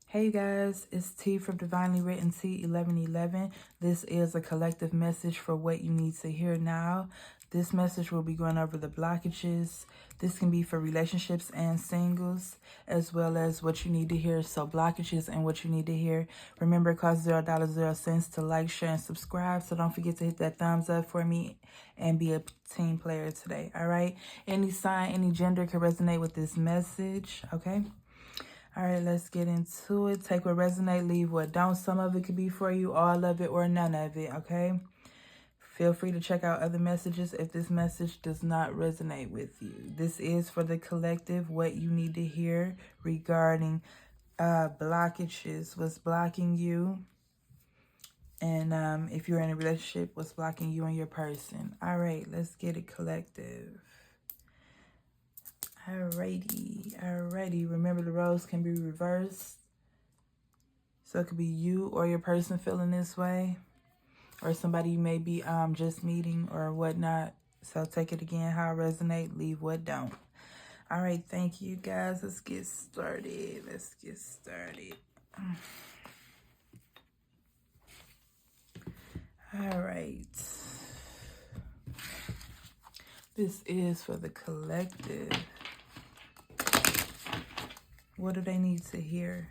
Hey you guys, it's T from Divinely Written T 1111. This is a collective message for what you need to hear now. This message will be going over the blockages. This can be for relationships and singles, as well as what you need to hear. So blockages and what you need to hear. Remember, it costs $0.00 to like, share, and subscribe. So don't forget to hit that thumbs up for me and be a team player today. All right. Any sign, any gender can resonate with this message. Okay. All right, let's get into it. Take what resonate, leave what don't. Some of it could be for you, all of it, or none of it, okay? Feel free to check out other messages if this message does not resonate with you. This is for the collective, what you need to hear regarding blockages, what's blocking you. And if you're in a relationship, what's blocking you and your person. All right, let's get it collective. Alrighty. Remember, the roles can be reversed. So it could be you or your person feeling this way, or somebody you may be just meeting or whatnot. So take it again, how it resonate, leave what don't. All right, thank you guys. Let's get started. All right. This is for the collective. What do they need to hear?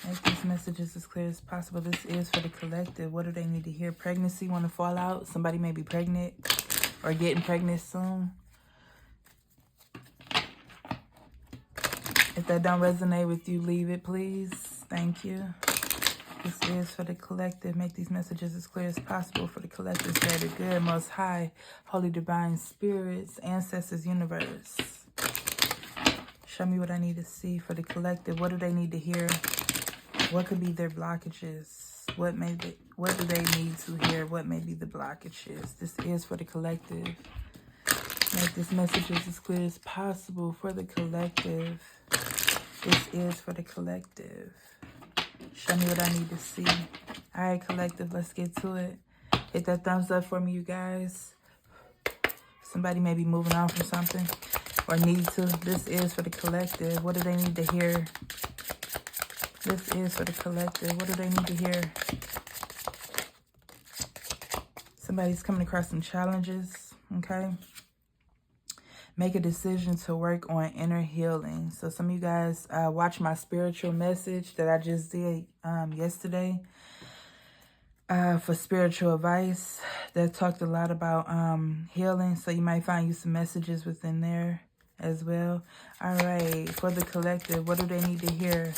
Make these messages as clear as possible. This is for the collective. What do they need to hear? Pregnancy, want to fall out? Somebody may be pregnant or getting pregnant soon. If that don't resonate with you, leave it, please. Thank you. This is for the collective. Make these messages as clear as possible for the collective. Greater good, most high, holy divine spirits, ancestors, universe. Show me what I need to see for the collective. What do they need to hear? What could be their blockages? What do they need to hear? What may be the blockages? This is for the collective. Make this message as clear as possible for the collective. This is for the collective. Show me what I need to see. All right, collective, let's get to it. Hit that thumbs up for me, you guys. Somebody may be moving on from something or need to. This is for the collective. What do they need to hear? This is for the collective. What do they need to hear? Somebody's coming across some challenges, okay? Make a decision to work on inner healing. So some of you guys watch my spiritual message that I just did yesterday for spiritual advice that talked a lot about healing. So you might find you some messages within there as well. All right, for the collective, what do they need to hear?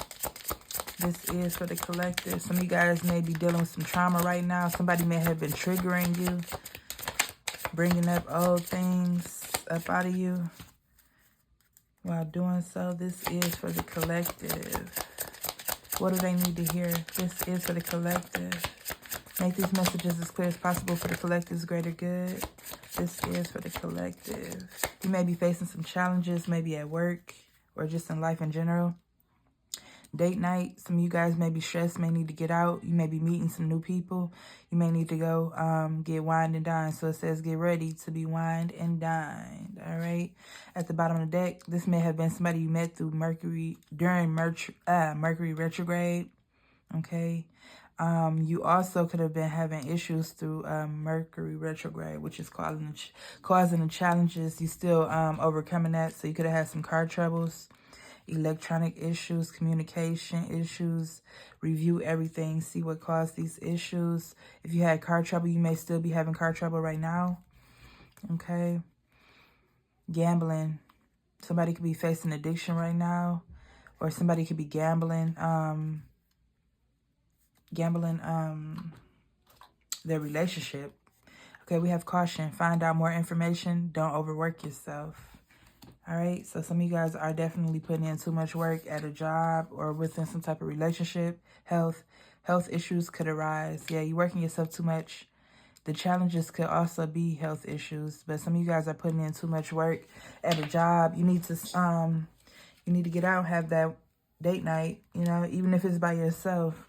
This is for the collective. Some of you guys may be dealing with some trauma right now. Somebody may have been triggering you, bringing up old things up out of you. While doing so, this is for the collective. What do they need to hear? This is for the collective. Make these messages as clear as possible for the collective's greater good. This is for the collective. You may be facing some challenges, maybe at work or just in life in general. Date night, some of you guys may be stressed, may need to get out. You may be meeting some new people. You may need to go get wined and dined. So it says get ready to be wined and dined. All right. At the bottom of the deck, this may have been somebody you met through Mercury during Mercury retrograde. Okay. You also could have been having issues through Mercury retrograde, which is causing the challenges. You still overcoming that. So you could have had some car troubles, electronic issues, communication issues. Review everything, see what caused these issues. If you had car trouble, you may still be having car trouble right now. Okay. Gambling. Somebody could be facing addiction right now, or somebody could be gambling their relationship. Okay, we have caution. Find out more information. Don't overwork yourself. All right, so some of you guys are definitely putting in too much work at a job or within some type of relationship. Health issues could arise. Yeah, you're working yourself too much. The challenges could also be health issues, but some of you guys are putting in too much work at a job. You need to get out, have that date night, you know, even if it's by yourself.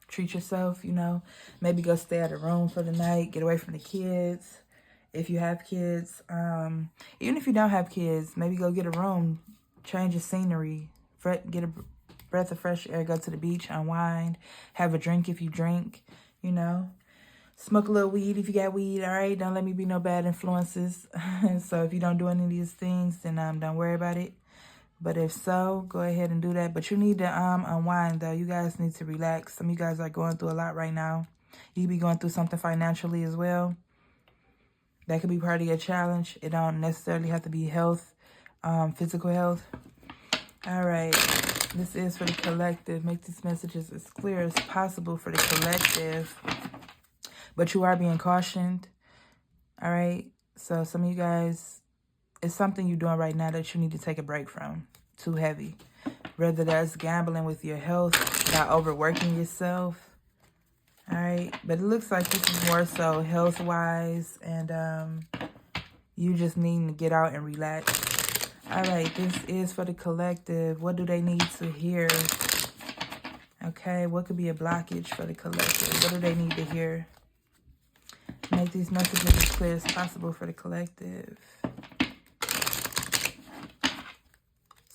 Treat yourself, you know, maybe go stay at a room for the night, get away from the kids. If you have kids, even if you don't have kids, maybe go get a room, change the scenery get a breath of fresh air, go to the beach, unwind, have a drink if you drink, you know. Smoke a little weed if you got weed, all right? Don't let me be no bad influences. So if you don't do any of these things, then don't worry about it. But if so, go ahead and do that. But you need to unwind, though. You guys need to relax. Some of you guys are going through a lot right now. You be going through something financially as well. That could be part of your challenge. It don't necessarily have to be health, physical health. All right. This is for the collective. Make these messages as clear as possible for the collective. But you are being cautioned. All right. So some of you guys, it's something you're doing right now that you need to take a break from. Too heavy. Whether that's gambling with your health, not overworking yourself. All right. But it looks like this is more so health-wise. And you just needing to get out and relax. All right. This is for the collective. What do they need to hear? Okay. What could be a blockage for the collective? What do they need to hear? Make these messages as clear as possible for the collective.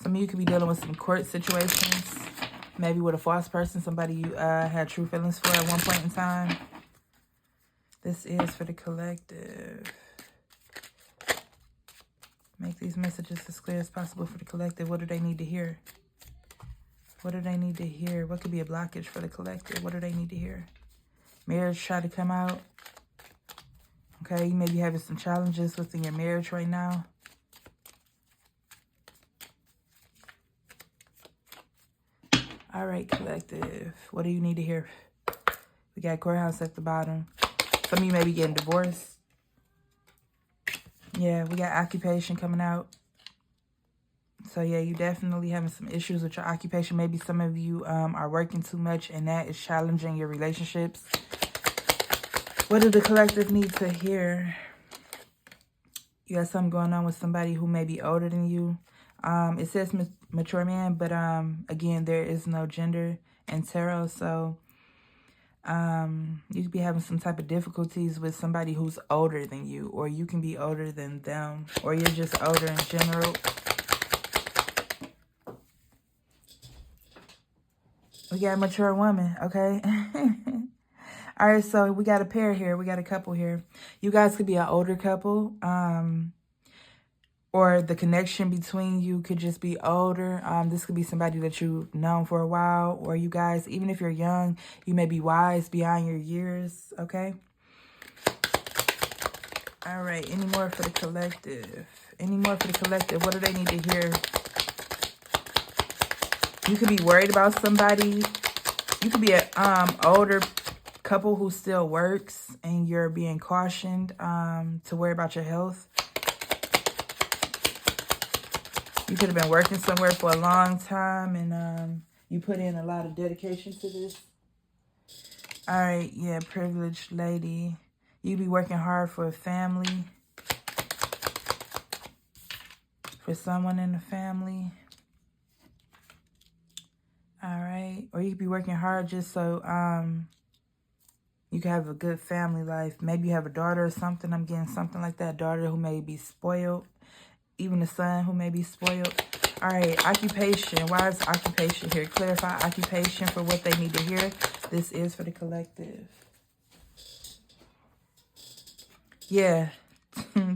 Some of you could be dealing with some court situations. Maybe with a false person, somebody you had true feelings for at one point in time. This is for the collective. Make these messages as clear as possible for the collective. What do they need to hear? What do they need to hear? What could be a blockage for the collective? What do they need to hear? Marriage try to come out. Okay, you may be having some challenges within your marriage right now. All right, collective. What do you need to hear? We got courthouse at the bottom. Some of you may be getting divorced. Yeah, we got occupation coming out. So, yeah, you definitely having some issues with your occupation. Maybe some of you are working too much, and that is challenging your relationships. What do the collective need to hear? You got something going on with somebody who may be older than you. It says mature man, but again, there is no gender in tarot. So you could be having some type of difficulties with somebody who's older than you, or you can be older than them, or you're just older in general. We got a mature woman, okay? All right, so we got a pair here. We got a couple here. You guys could be an older couple, or the connection between you could just be older. This could be somebody that you've known for a while, or you guys, even if you're young, you may be wise beyond your years, okay? All right, any more for the collective? Any more for the collective? What do they need to hear? You could be worried about somebody. You could be an older couple who still works, and you're being cautioned to worry about your health. You could have been working somewhere for a long time, and you put in a lot of dedication to this. All right, yeah, privileged lady. You be working hard for a family, for someone in the family. All right, or you could be working hard just so you can have a good family life. Maybe you have a daughter or something. I'm getting something like that. Daughter who may be spoiled. Even a son who may be spoiled. All right, occupation. Why is occupation here? Clarify occupation for what they need to hear. This is for the collective. Yeah,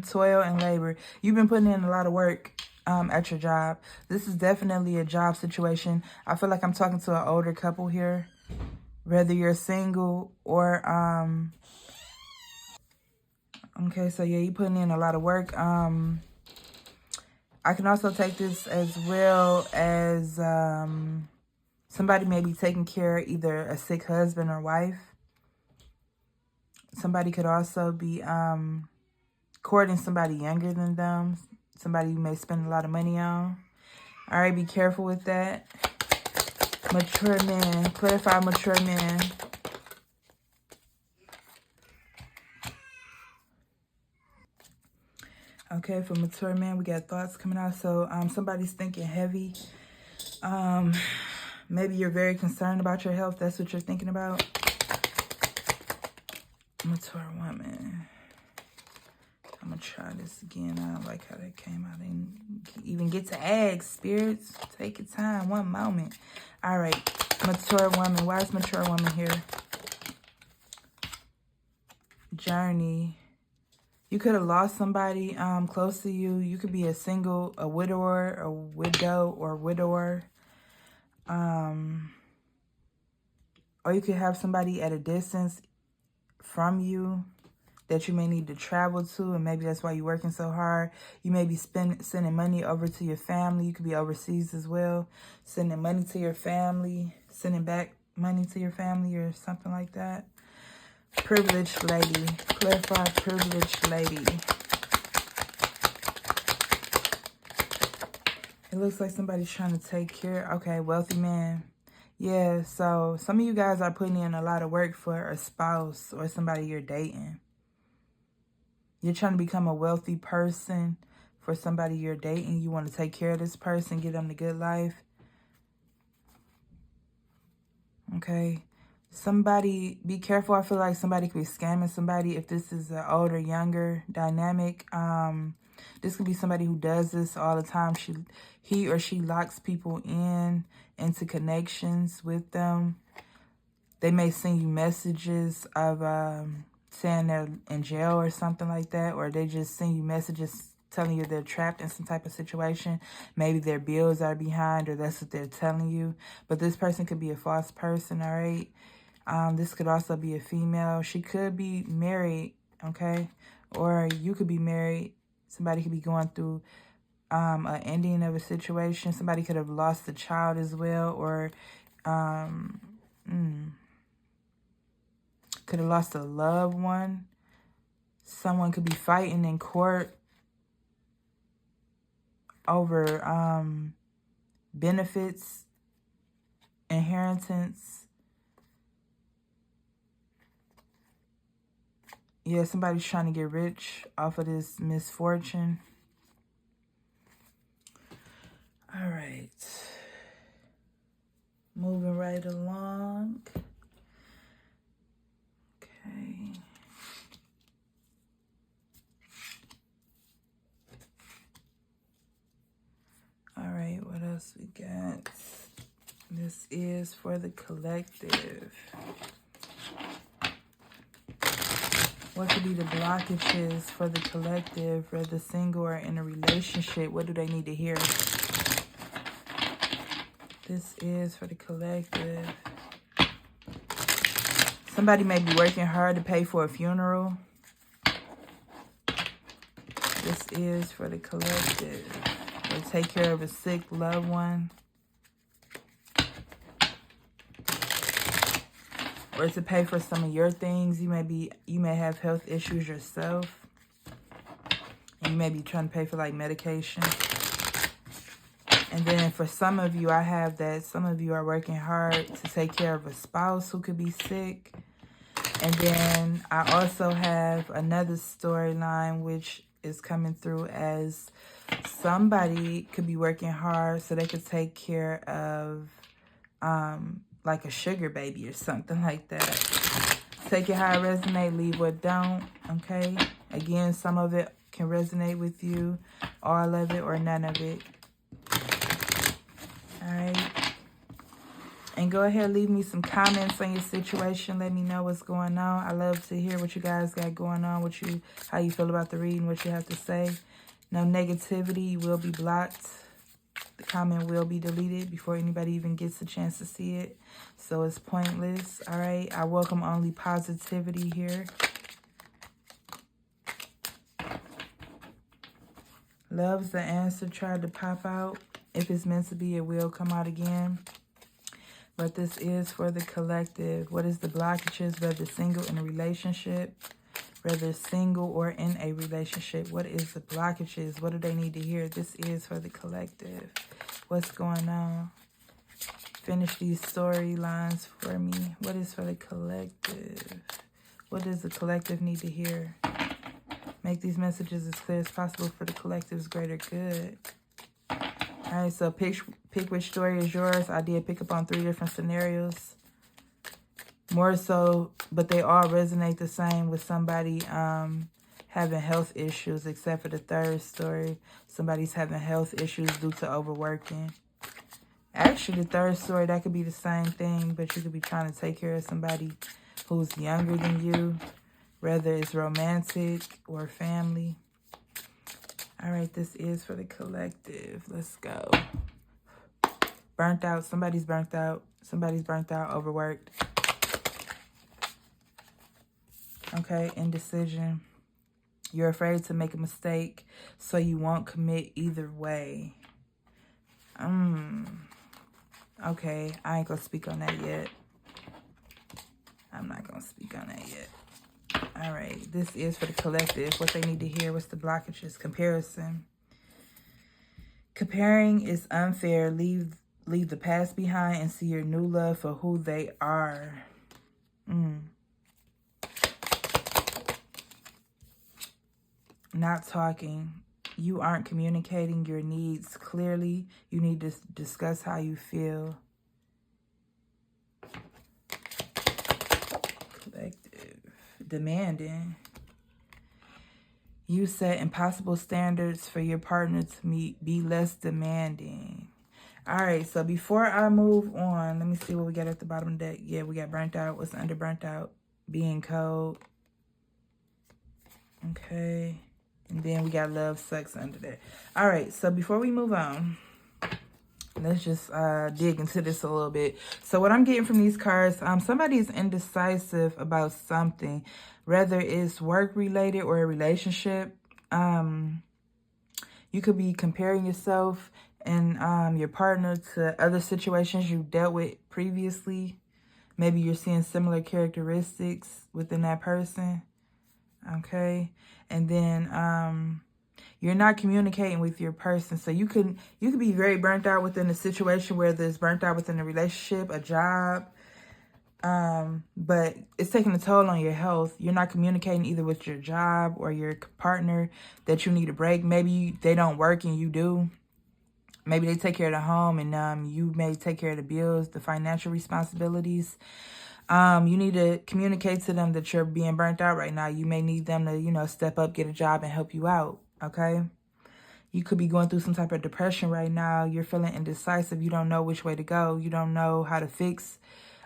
toil and labor. You've been putting in a lot of work at your job. This is definitely a job situation. I feel like I'm talking to an older couple here. Whether you're single or, okay, so yeah, you're putting in a lot of work. I can also take this as well as somebody may be taking care of either a sick husband or wife. Somebody could also be courting somebody younger than them. Somebody you may spend a lot of money on. All right, be careful with that. Mature men. Clarify mature men. Okay, for mature men, we got thoughts coming out. So somebody's thinking heavy. Maybe you're very concerned about your health. That's what you're thinking about. Mature woman. I'm going to try this again. I don't like how that came out. I didn't even get to ask, spirits. Take your time. One moment. All right. Mature woman. Why is mature woman here? Journey. You could have lost somebody close to you. You could be a widower, a widow, or widower. Or you could have somebody at a distance from you that you may need to travel to, and maybe that's why you're working so hard. You may be sending money over to your family. You could be overseas as well, sending money to your family, sending back money to your family or something like that. Privileged lady. Clarify privileged lady. It looks like somebody's trying to take care. Okay, wealthy man. Yeah, so some of you guys are putting in a lot of work for a spouse or somebody you're dating. You're trying to become a wealthy person for somebody you're dating. You want to take care of this person, give them the good life. Okay. Somebody, be careful. I feel like somebody could be scamming somebody if this is an older, younger dynamic. This could be somebody who does this all the time. He or she locks people into connections with them. They may send you messages of saying they're in jail or something like that, or they just send you messages telling you they're trapped in some type of situation. Maybe their bills are behind, or that's what they're telling you. But this person could be a false person, all right? This could also be a female. She could be married, okay? Or you could be married. Somebody could be going through an ending of a situation. Somebody could have lost a child as well, or could have lost a loved one. Someone could be fighting in court over benefits, inheritance. Yeah, somebody's trying to get rich off of this misfortune. All right. Moving right along. Okay. All right, what else we got? This is for the collective. What could be the blockages for the collective, whether single or in a relationship? What do they need to hear? This is for the collective. Somebody may be working hard to pay for a funeral. This is for the collective. Or take care of a sick loved one. Or to pay for some of your things. You may have health issues yourself. And you may be trying to pay for like medication. And then for some of you, I have that some of you are working hard to take care of a spouse who could be sick. And then I also have another storyline which is coming through as somebody could be working hard so they could take care of like a sugar baby or something like that. Take it how it resonates, leave what don't, okay? Again, some of it can resonate with you, all of it or none of it. All right. And go ahead, leave me some comments on your situation. Let me know what's going on. I love to hear what you guys got going on, how you feel about the reading, what you have to say. No negativity, you will be blocked. The comment will be deleted before anybody even gets a chance to see it. So it's pointless. All right. I welcome only positivity here. Love's the answer. Tried to pop out. If it's meant to be, it will come out again. But this is for the collective. What is the blockages? Whether single in a relationship, whether single or in a relationship. What is the blockages? What do they need to hear? This is for the collective. What's going on? Finish these storylines for me. What is for the collective? What does the collective need to hear? Make these messages as clear as possible for the collective's greater good. All right, so pick which story is yours. I did pick up on 3 different scenarios. More so, but they all resonate the same with somebody having health issues, except for the third story. Somebody's having health issues due to overworking. Actually, the third story, that could be the same thing, but you could be trying to take care of somebody who's younger than you, whether it's romantic or family. All right, this is for the collective. Let's go. Burnt out. Somebody's burnt out. Somebody's burnt out, overworked. Okay, indecision. You're afraid to make a mistake, so you won't commit either way. Okay, I ain't gonna speak on that yet. I'm not gonna speak on that yet. All right, this is for the collective. What they need to hear, what's the blockages? Comparison. Comparing is unfair. Leave the past behind and see your new love for who they are. Not talking. You aren't communicating your needs clearly. You need to discuss how you feel. Collective. Demanding. You set impossible standards for your partner to meet. Be less demanding. All right, so before I move on, let me see what we got at the bottom of the deck. Yeah, we got burnt out. What's under burnt out? Being cold. Okay. And then we got love sucks under that. All right, so before we move on, let's just dig into this a little bit. So what I'm getting from these cards, somebody is indecisive about something, whether it's work-related or a relationship. You could be comparing yourself and your partner to other situations you dealt with previously. Maybe you're seeing similar characteristics within that person. Okay. And then you're not communicating with your person. So you could be very burnt out within a situation, where there's burnt out within a relationship, a job. But it's taking a toll on your health. You're not communicating either with your job or your partner that you need a break. Maybe they don't work and you do. Maybe they take care of the home and you may take care of the bills, the financial responsibilities. You need to communicate to them that you're being burnt out right now. You may need them to, step up, get a job, and help you out, okay? You could be going through some type of depression right now. You're feeling indecisive. You don't know which way to go. You don't know how to fix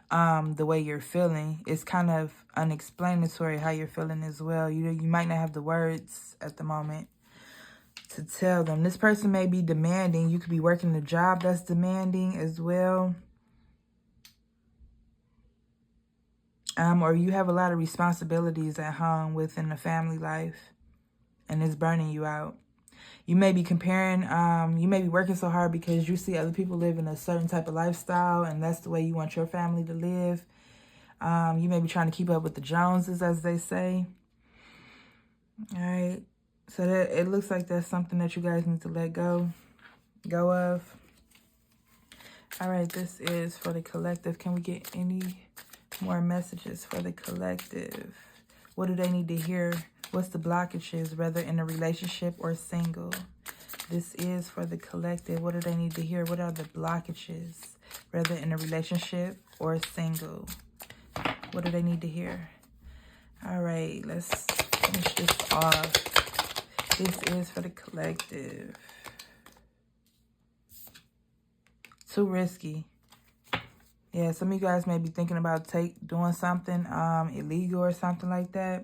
the way you're feeling. It's kind of unexplanatory how you're feeling as well. You might not have the words at the moment to tell them. This person may be demanding. You could be working a job that's demanding as well. Or you have a lot of responsibilities at home within the family life, and it's burning you out. You may be comparing, you may be working so hard because you see other people living a certain type of lifestyle, and that's the way you want your family to live. You may be trying to keep up with the Joneses, as they say. All right. So that it looks like that's something that you guys need to let go of. All right, this is for the collective. Can we get any more messages for the collective? What do they need to hear? What's the blockages, whether in a relationship or single? This is for the collective. What do they need to hear? What are the blockages, whether in a relationship or single? What do they need to hear? All right, let's finish this off. This is for the collective. Too risky. Yeah, some of you guys may be thinking about doing something illegal or something like that.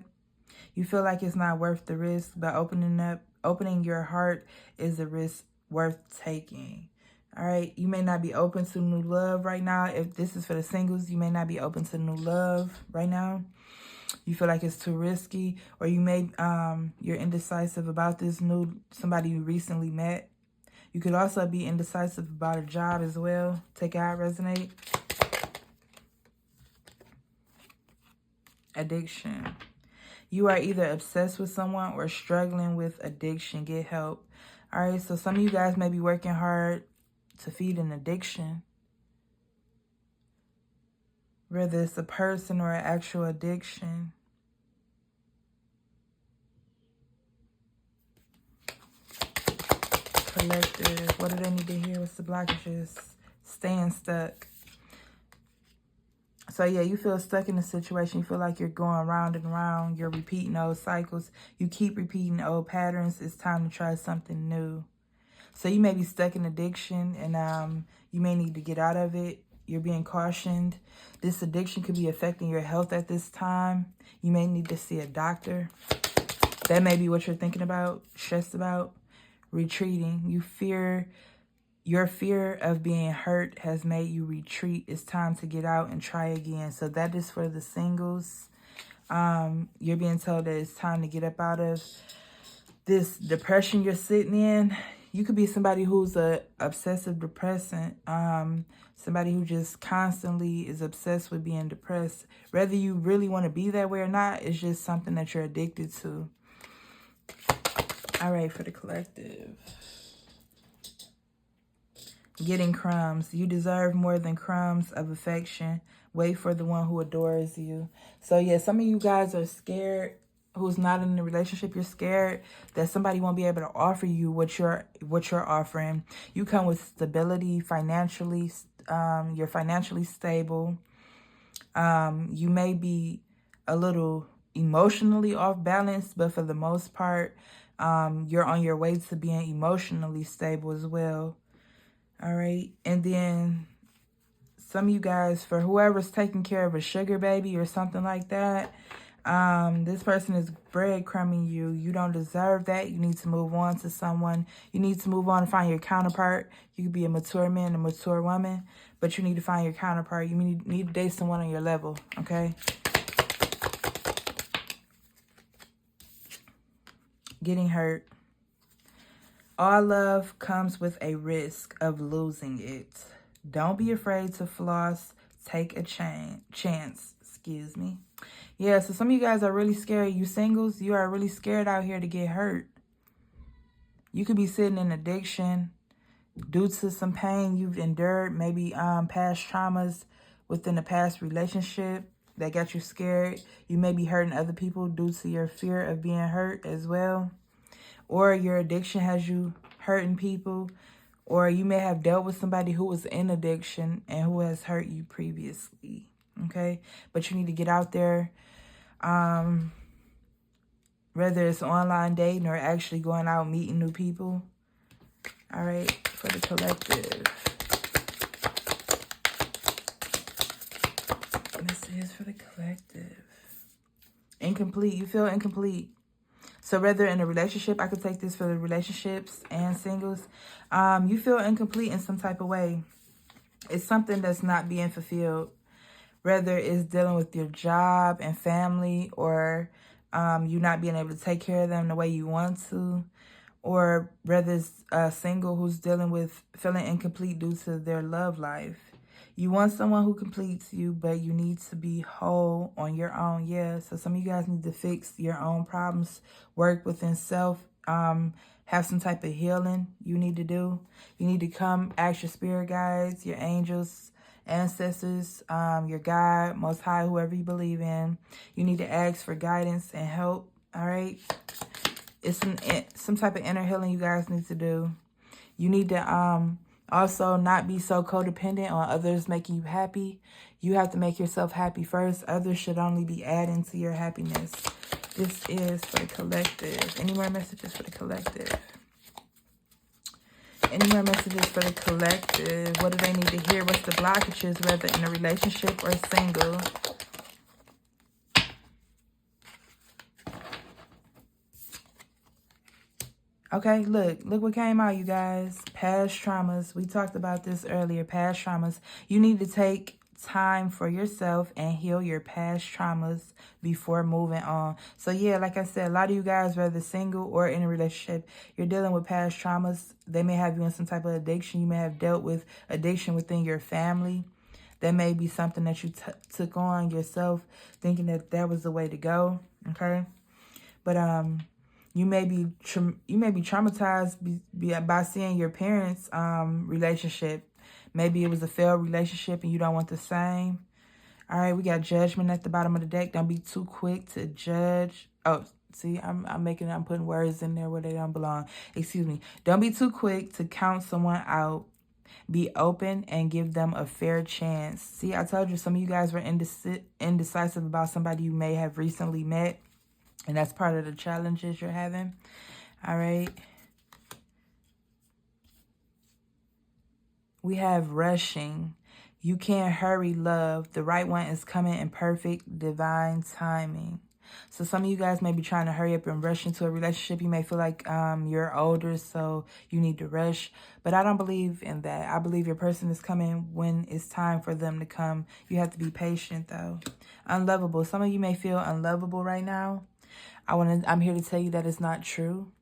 You feel like it's not worth the risk, but opening your heart is a risk worth taking. All right, you may not be open to new love right now. If this is for the singles, you may not be open to new love right now. You feel like it's too risky, or you may you're indecisive about this somebody you recently met. You could also be indecisive about a job as well. Take out, resonate. Addiction. You are either obsessed with someone or struggling with addiction. Get help. All right, so some of you guys may be working hard to feed an addiction. Whether it's a person or an actual addiction. Collective. What do they need to hear? What's the blockages? Staying stuck. So yeah, you feel stuck in a situation. You feel like you're going round and round. You're repeating old cycles. You keep repeating old patterns. It's time to try something new. So you may be stuck in addiction, and you may need to get out of it. You're being cautioned. This addiction could be affecting your health at this time. You may need to see a doctor. That may be what you're thinking about, stressed about. Retreating. Your fear of being hurt has made you retreat. It's time to get out and try again. So that is for the singles. You're being told that it's time to get up out of this depression you're sitting in. You could be somebody who's a obsessive depressant. Somebody who just constantly is obsessed with being depressed. Whether you really want to be that way or not, it's just something that you're addicted to. All right, for the collective. Getting crumbs. You deserve more than crumbs of affection. Wait for the one who adores you. So yeah, some of you guys are scared. Who's not in a relationship, you're scared that somebody won't be able to offer you what you're offering. You come with stability financially. You're financially stable. You may be a little emotionally off balance, but for the most part, you're on your way to being emotionally stable as well. All right. And then some of you guys, for whoever's taking care of a sugar baby or something like that, this person is breadcrumbing you. You don't deserve that. You need to move on to someone. You need to move on and find your counterpart. You could be a mature man, a mature woman, but you need to find your counterpart. You need to date someone on your level, okay? Getting hurt. All love comes with a risk of losing it. Don't be afraid to floss. Take a chance. Excuse me. Yeah, so some of you guys are really scared. You singles, you are really scared out here to get hurt. You could be sitting in addiction due to some pain you've endured, maybe past traumas within a past relationship that got you scared. You may be hurting other people due to your fear of being hurt as well. Or your addiction has you hurting people. Or you may have dealt with somebody who was in addiction and who has hurt you previously. Okay? But you need to get out there. Whether it's online dating or actually going out meeting new people. All right, for the collective. This is for the collective. Incomplete. You feel incomplete. So whether in a relationship, I could take this for the relationships and singles. You feel incomplete in some type of way. It's something that's not being fulfilled. Whether it's dealing with your job and family, or you not being able to take care of them the way you want to, or whether it's a single who's dealing with feeling incomplete due to their love life. You want someone who completes you, but you need to be whole on your own. Yeah, so some of you guys need to fix your own problems, work within self, have some type of healing you need to do. You need to come ask your spirit guides, your angels, ancestors, your God, Most High, whoever you believe in. You need to ask for guidance and help, all right? It's some type of inner healing you guys need to do. You need to also not be so codependent on others making you happy. You have to make yourself happy first. Others should only be adding to your happiness. This is for the collective. Any more messages for the collective? Any more messages for the collective? What do they need to hear? What's the blockages, whether in a relationship or single? Okay, look what came out, you guys. Past traumas. We talked about this earlier. Past traumas. You need to take time for yourself and heal your past traumas before moving on. So yeah, like I said, a lot of you guys, whether single or in a relationship, you're dealing with past traumas. They may have you in some type of addiction. You may have dealt with addiction within your family. That may be something that you took on yourself, thinking that was the way to go. Okay, but you may be traumatized by seeing your parents' relationship. Maybe it was a failed relationship and you don't want the same. All right, we got judgment at the bottom of the deck. Don't be too quick to judge. Oh, see, I'm putting words in there where they don't belong. Excuse me. Don't be too quick to count someone out. Be open and give them a fair chance. See, I told you some of you guys were indecisive about somebody you may have recently met. And that's part of the challenges you're having. All right. We have rushing. You can't hurry love. The right one is coming in perfect divine timing. So some of you guys may be trying to hurry up and rush into a relationship. You may feel like you're older, so you need to rush. But I don't believe in that. I believe your person is coming when it's time for them to come. You have to be patient, though. Unlovable. Some of you may feel unlovable right now. I'm here to tell you that it's not true.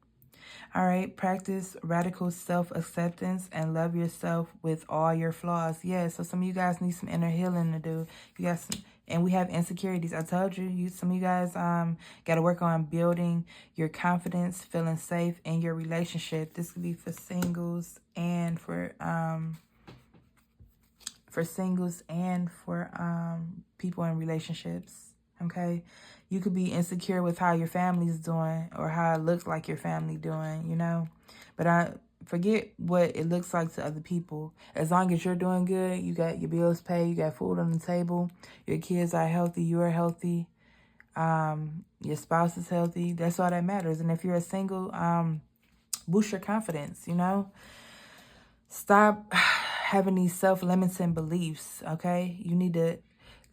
All right, practice radical self-acceptance and love yourself with all your flaws. Yeah, so some of you guys need some inner healing to do. You got some, and we have insecurities. I told you, some of you guys got to work on building your confidence, feeling safe in your relationship. This could be for singles and for people in relationships. Okay. You could be insecure with how your family's doing or how it looks like your family doing, you know. But I forget what it looks like to other people. As long as you're doing good, you got your bills paid, you got food on the table, your kids are healthy, you are healthy, your spouse is healthy. That's all that matters. And if you're a single, boost your confidence, you know. Stop having these self-limiting beliefs, okay? You need to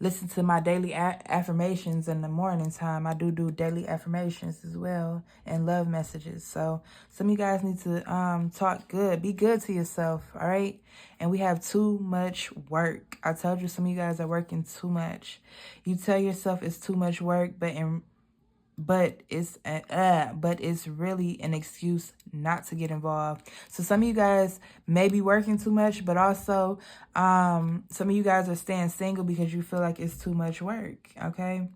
listen to my daily affirmations in the morning time. I do daily affirmations as well and love messages. So some of you guys need to talk good. Be good to yourself, all right? And we have too much work. I told you some of you guys are working too much. You tell yourself it's too much work, but it's really an excuse not to get involved. So some of you guys may be working too much, but also some of you guys are staying single because you feel like it's too much work. Okay.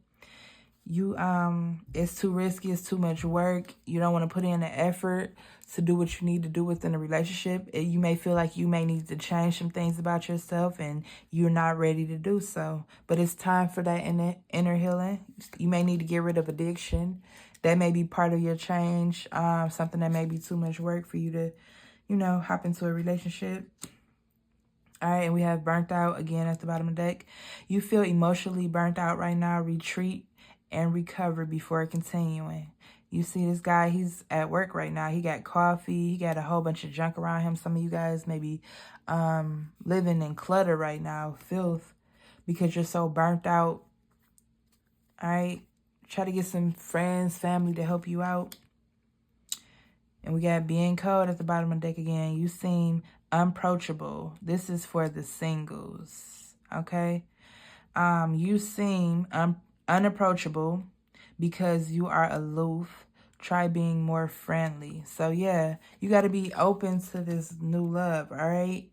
It's too risky, it's too much work. You don't want to put in the effort to do what you need to do within a relationship. You may feel like you may need to change some things about yourself and you're not ready to do so. But it's time for that inner healing. You may need to get rid of addiction. That may be part of your change. Something that may be too much work for you to, hop into a relationship. All right, and we have burnt out again at the bottom of the deck. You feel emotionally burnt out right now. Retreat and recover before continuing. You see this guy, he's at work right now. He got coffee. He got a whole bunch of junk around him. Some of you guys may be living in clutter right now, filth, because you're so burnt out. All right, try to get some friends, family to help you out. And we got being cold at the bottom of the deck again. You seem unapproachable. This is for the singles, okay? You seem unapproachable because you are aloof. Try being more friendly. So, yeah, you got to be open to this new love, all right?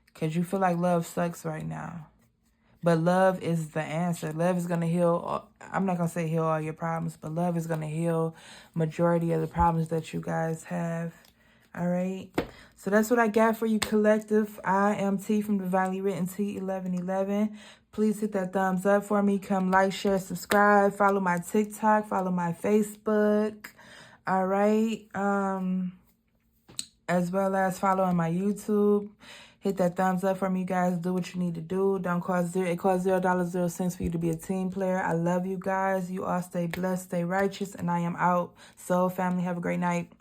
Because you feel like love sucks right now. But love is the answer. Love is going to heal. I'm not going to say heal all your problems, but love is going to heal majority of the problems that you guys have. All right. So that's what I got for you, collective. I am T from Divinely Written T1111. Please hit that thumbs up for me. Come like, share, subscribe. Follow my TikTok. Follow my Facebook. All right. As well as following my YouTube. Hit that thumbs up for me, you guys. Do what you need to do. Don't cost zero. It costs $0.00 for you to be a team player. I love you guys. You all stay blessed, stay righteous, and I am out. So, family, have a great night.